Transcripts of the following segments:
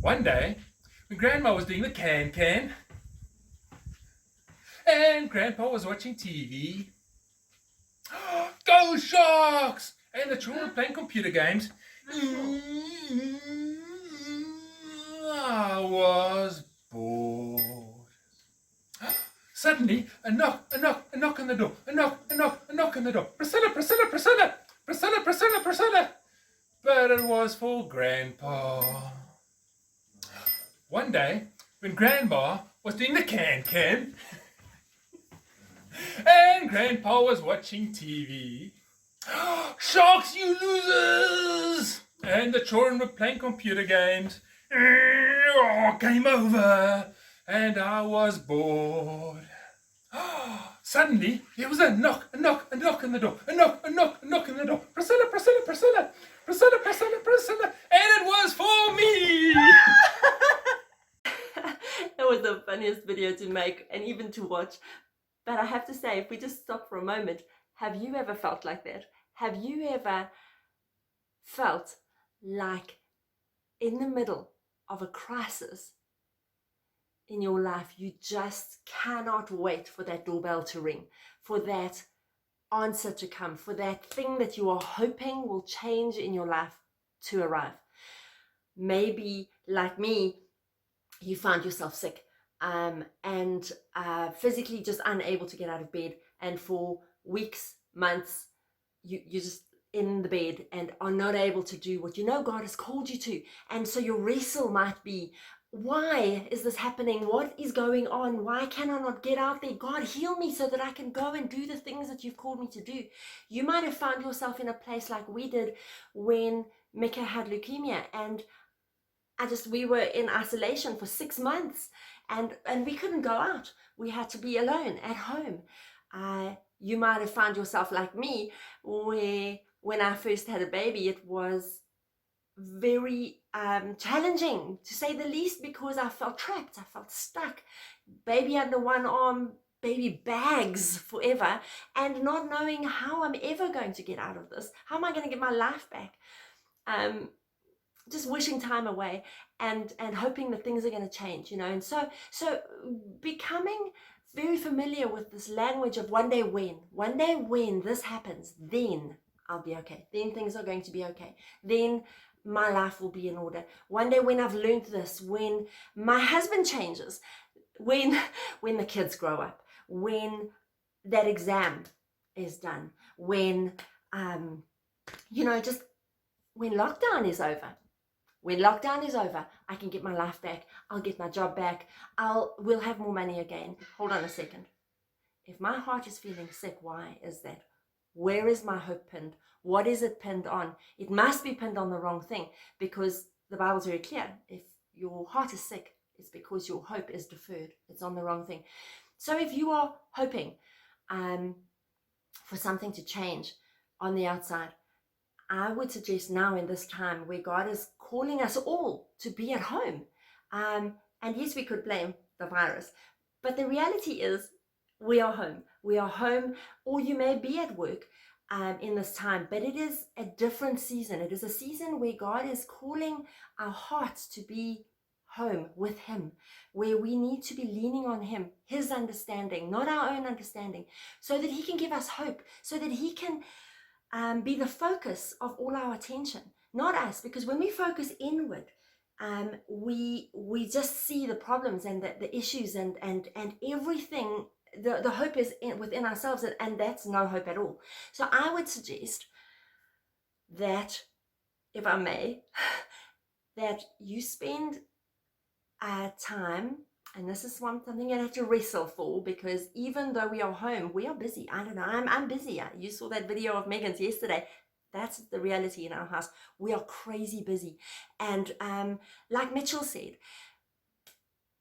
One day, when Grandma was doing the can, and Grandpa was watching TV, Go Sharks! And the children were playing computer games. I was bored. Suddenly, a knock on the door, a knock on the door. Priscilla, Priscilla, Priscilla, Priscilla, Priscilla, Priscilla. But it was for Grandpa. One day, when Grandma was doing the can, and Grandpa was watching TV, Sharks, you losers! And the children were playing computer games. Game over. And I was bored. Suddenly, there was a knock on the door. A knock on the door. Priscilla, Priscilla, Priscilla. Priscilla, Priscilla, Priscilla. And it was for me. That was the funniest video to make and even to watch. But I have to say, if we just stop for a moment, have you ever felt like that? Have you ever felt like in the middle of a crisis in your life, you just cannot wait for that doorbell to ring, for that answer to come, for that thing that you are hoping will change in your life to arrive? Maybe, like me, you found yourself sick and physically just unable to get out of bed, and for weeks, months, you're just in the bed and are not able to do what you know God has called you to. And so your wrestle might be, why is this happening? What is going on? Why can I not get out there? God, heal me so that I can go and do the things that you've called me to do. You might have found yourself in a place like we did when Micah had leukemia, and we were in isolation for 6 months, and we couldn't go out. We had to be alone at home. You might have found yourself like me, where when I first had a baby, it was very challenging, to say the least, because I felt trapped, I felt stuck. Baby under one arm, baby bags forever, and not knowing how I'm ever going to get out of this. How am I going to get my life back? Just wishing time away and hoping that things are going to change, and so becoming very familiar with this language of one day when this happens, then I'll be okay. Then things are going to be okay. Then my life will be in order. One day when I've learned this, when my husband changes, when the kids grow up, when that exam is done, when just when lockdown is over. When lockdown is over, I can get my life back. I'll get my job back. We'll have more money again. Hold on a second. If my heart is feeling sick, why is that? Where is my hope pinned? What is it pinned on? It must be pinned on the wrong thing, because the Bible's very clear. If your heart is sick, it's because your hope is deferred. It's on the wrong thing. So if you are hoping for something to change on the outside, I would suggest now, in this time where God is calling us all to be at home, and yes, we could blame the virus, but the reality is we are home. We are home, or you may be at work in this time, but it is a different season. It is a season where God is calling our hearts to be home with Him, where we need to be leaning on Him, His understanding, not our own understanding, so that He can give us hope, so that He can be the focus of all our attention, not us. Because when we focus inward, we just see the problems and the issues and everything. The hope is within ourselves, and that's no hope at all. So I would suggest that, if I may, that you spend time, and this is something you have to wrestle for, because even though we are home, we are busy. I don't know, I'm busy. You saw that video of Megan's yesterday. That's the reality in our house. We are crazy busy. And like Mitchell said,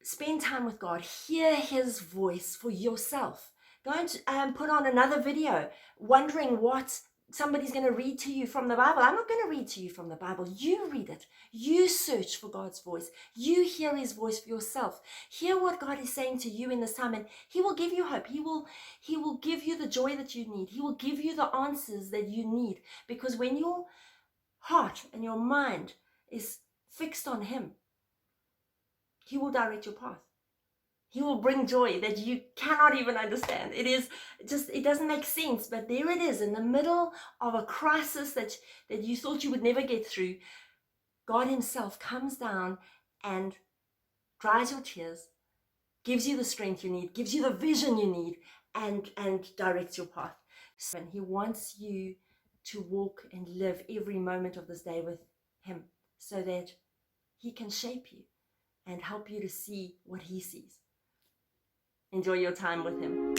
spend time with God. Hear His voice for yourself. Don't put on another video wondering what somebody's going to read to you from the Bible. I'm not going to read to you from the Bible. You read it. You search for God's voice. You hear His voice for yourself. Hear what God is saying to you in this time, and He will give you hope. He will give you the joy that you need. He will give you the answers that you need, because when your heart and your mind is fixed on Him, He will direct your path. He will bring joy that you cannot even understand. It doesn't make sense, but there it is in the middle of a crisis that you thought you would never get through. God himself comes down and dries your tears, gives you the strength you need, gives you the vision you need, and directs your path. So he wants you to walk and live every moment of this day with him so that he can shape you and help you to see what he sees. Enjoy your time with him.